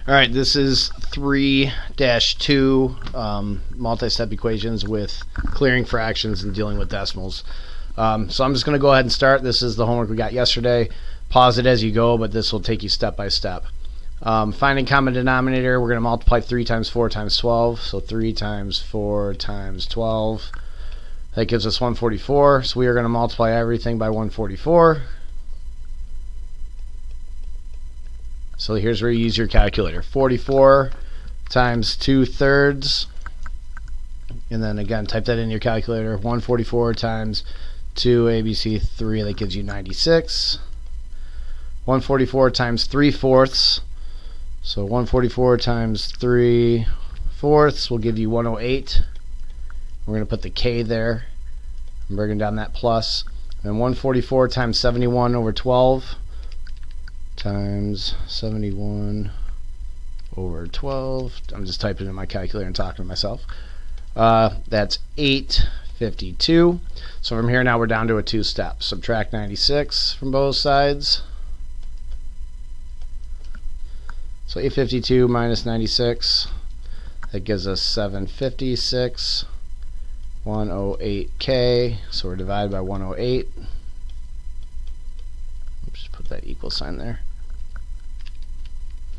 All right, this is 3-2 multi-step equations with clearing fractions and dealing with decimals. So I'm just going to go ahead and start. This is the homework we got yesterday. Pause it as you go, but this will take you step by step. Finding common denominator, we're going to multiply 3 times 4 times 12. So 3 times 4 times 12. That gives us 144. So we are going to multiply everything by 144. So here's where you use your calculator. 44 times 2/3. And then again, type that in your calculator. 144 times 2ABC3, that gives you 96. 144 times 3/4. So 144 times 3/4 will give you 108. We're going to put the K there. I'm bringing down that plus. And 144 times 71 over 12 times 71 over 12. I'm just typing in my calculator and talking to myself. That's 852. So from here now we're down to a two-step. Subtract 96 from both sides. So 852 minus 96, that gives us 756. 108K, so we're divided by 108. Just put that equal sign there.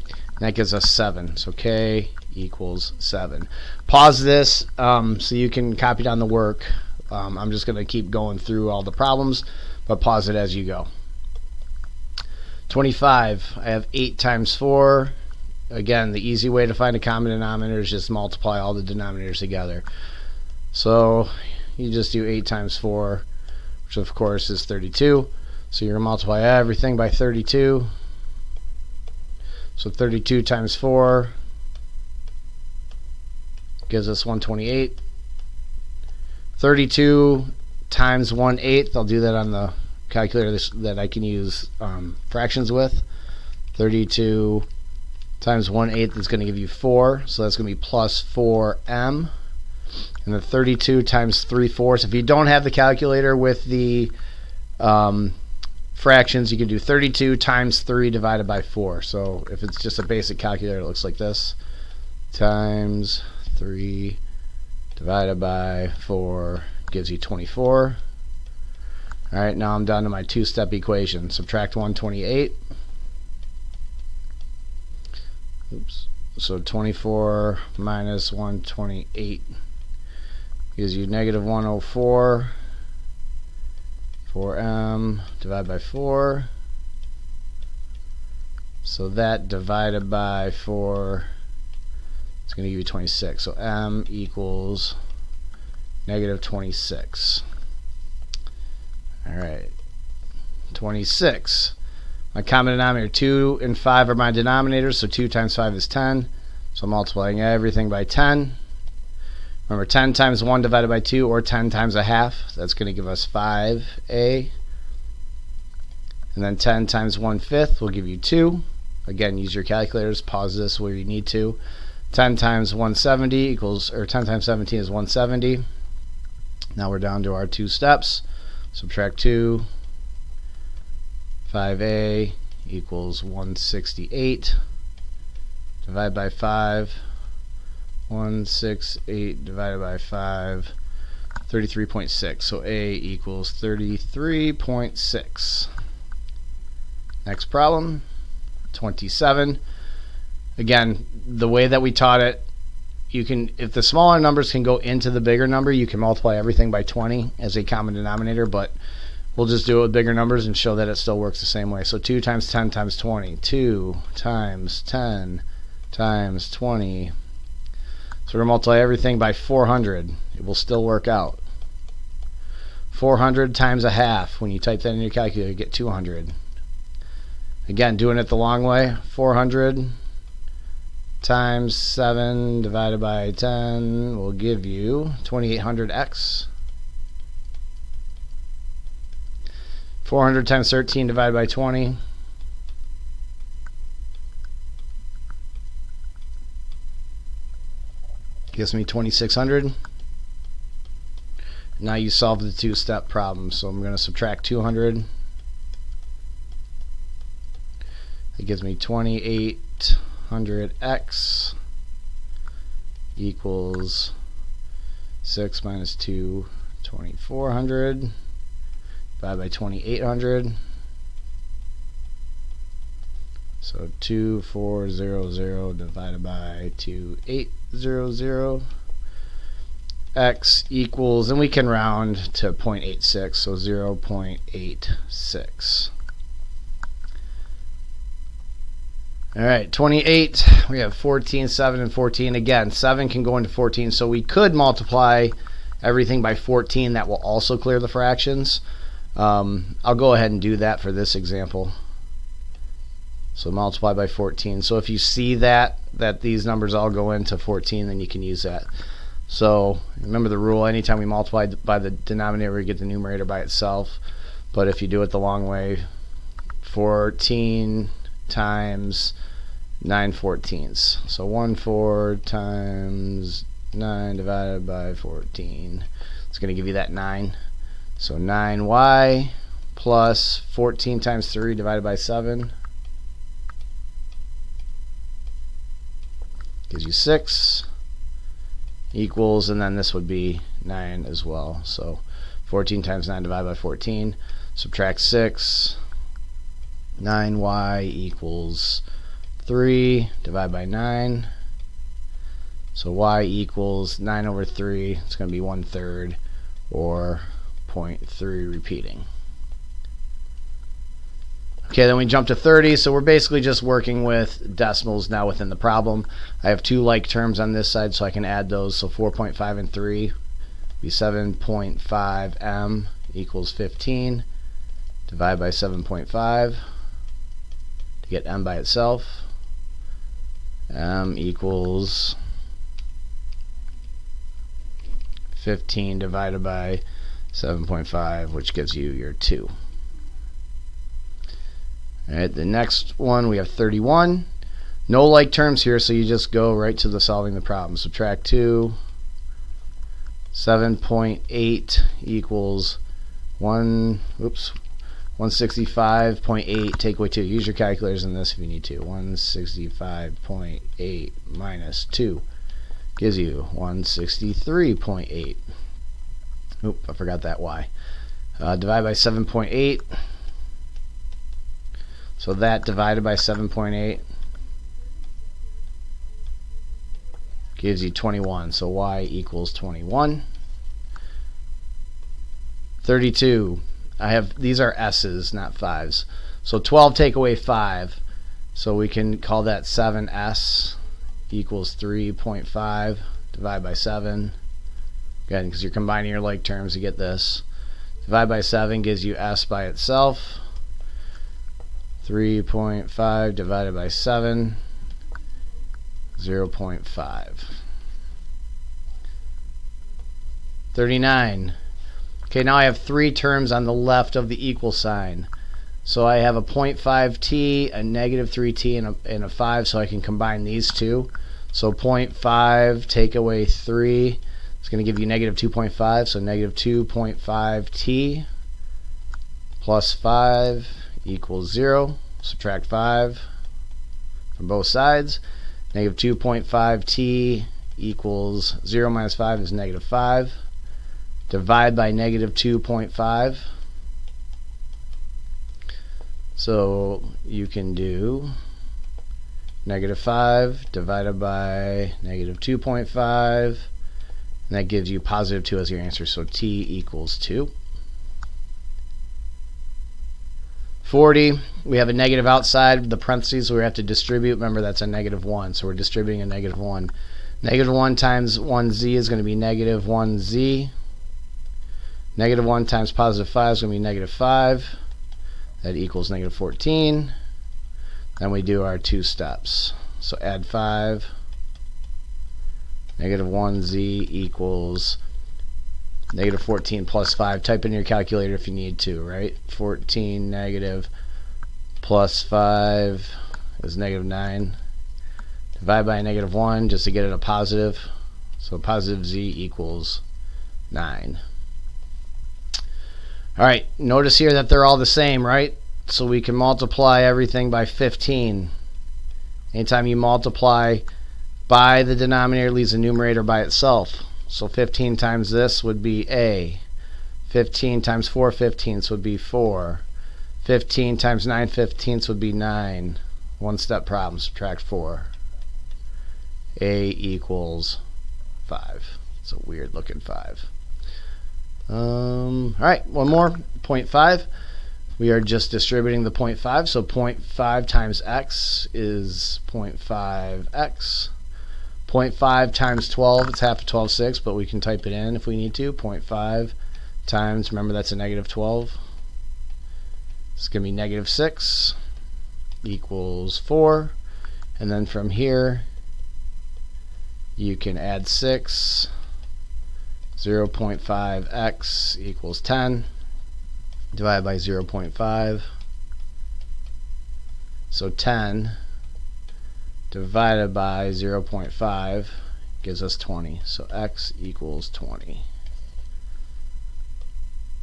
And that gives us 7. So K equals 7. Pause this so you can copy down the work. I'm just going to keep going through all the problems, but pause it as you go. 25. I have 8 times 4. Again, the easy way to find a common denominator is just multiply all the denominators together. So you just do 8 times 4, which of course is 32. So you're going to multiply everything by 32. So 32 times 4 gives us 128. 32 times 1/8, I'll do that on the calculator that I can use fractions with. 32 times 1/8 is going to give you 4, so that's going to be plus 4m. And then 32 times 3/4. If you don't have the calculator with the fractions, you can do 32 times 3 divided by 4. So if it's just a basic calculator, it looks like this. Times 3 divided by 4 gives you 24. Alright, now I'm down to my two-step equation. Subtract 128. Oops. So 24 minus 128 gives you negative 104. 4m divided by 4. So that divided by 4 is going to give you 26. So m equals negative 26. Alright. 26. My common denominator, 2 and 5 are my denominators, so 2 times 5 is 10. So I'm multiplying everything by 10. Remember, 10 times 1 divided by 2, or 10 times a half, that's going to give us 5a. And then 10 times 1/5 will give you 2. Again, use your calculators, pause this where you need to. 10 times 170 equals, or 10 times 17 is 170. Now we're down to our two steps. Subtract 2. 5a equals 168. Divide by 5. 168 divided by 5, 33.6. So a equals 33.6. Next problem, 27. Again, the way that we taught it, you can, if the smaller numbers can go into the bigger number, you can multiply everything by 20 as a common denominator, but we'll just do it with bigger numbers and show that it still works the same way. So 2 times 10 times 20. 2 times 10 times 20. So we're going to multiply everything by 400. It will still work out. 400 times a half. When you type that in your calculator, you get 200. Again, doing it the long way. 400 times 7 divided by 10 will give you 2800x. 400 times 13 divided by 20. Gives me 2600. Now you solve the two-step problem. So I'm going to subtract 200. It gives me 28 2,100x equals 6 minus 2, 2,400 divided by 2,800. So 2,400 divided by 2,800 x equals, and we can round to 0.86, so 0.86. Alright, 28, we have 14, 7, and 14. Again, 7 can go into 14, so we could multiply everything by 14. That will also clear the fractions. I'll go ahead and do that for this example. So multiply by 14. So if you see that these numbers all go into 14, then you can use that. So remember the rule, anytime we multiply by the denominator, we get the numerator by itself. But if you do it the long way, 14 times 9/14. So 1/4 times 9 divided by 14. It's going to give you that 9. So 9y plus 14 times 3 divided by 7 gives you 6 equals, and then this would be 9 as well. So 14 times 9 divided by 14, subtract 6, 9y equals 3 divided by 9. So y equals 9 over 3. It's going to be 1/3, or 0.3 repeating. Okay, then we jump to 30, so we're basically just working with decimals now within the problem. I have two like terms on this side, so I can add those. So 4.5 and 3 be 7.5 m equals 15. Divide by 7.5 to get m by itself. M equals 15 divided by 7.5, which gives you your 2. Alright, the next one we have 31. No like terms here, so you just go right to the solving the problem. Subtract 2. 7.8 equals 165.8. Take away 2. Use your calculators in this if you need to. 165.8 minus 2 gives you 163.8. Oop, I forgot that y. Divide by 7.8. So that divided by 7.8 gives you 21. So y equals 21. 32. These are s's, not 5's. So 12 take away 5. So we can call that 7s equals 3.5. Divide by 7. Again, because you're combining your like terms to get this. Divide by 7 gives you s by itself. 3.5 divided by 7, 0.5. 39. Okay, now I have three terms on the left of the equal sign. So I have a 0.5t, a negative 3t, and a 5, so I can combine these two. So 0.5 take away 3, it's going to give you negative 2.5, so negative 2.5t plus 5 equals 0. Subtract 5 from both sides. Negative 2.5t equals 0 minus 5 is negative 5. Divide by negative 2.5. So you can do negative 5 divided by negative 2.5, and that gives you positive 2 as your answer. So t equals 2. 40, we have a negative outside the parentheses, so we have to distribute. Remember, that's a negative 1, so we're distributing a negative 1. Negative 1 times 1z is going to be negative 1z. Negative 1 times positive 5 is going to be negative 5. That equals negative 14. Then we do our two steps. So add 5. Negative 1z equals negative 14 plus 5. Type in your calculator if you need to, right? 14 negative plus 5 is negative 9. Divide by a negative 1 just to get it a positive. So positive z equals 9. Alright, notice here that they're all the same, right? So we can multiply everything by 15. Anytime you multiply by the denominator, it leaves the numerator by itself. So 15 times this would be A. 15 times 4/15 would be 4. 15 times 9/15 would be 9. One-step problem, subtract 4. A equals 5. It's a weird looking 5. Alright, one more. 0.5. We are just distributing the 0.5, so 0.5 times x is 0.5x. 0.5 times 12, it's half of 12, 6, but we can type it in if we need to. 0.5 times, remember that's a negative 12. It's going to be negative 6 equals 4. And then from here, you can add 6. 0.5x equals 10. Divided by 0.5. So 10 divided by 0.5 gives us 20. So x equals 20.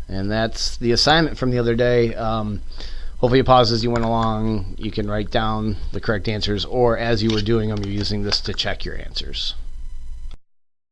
And that's the assignment from the other day. Hopefully you pause as you went along. You can write down the correct answers, or as you were doing them, you're using this to check your answers.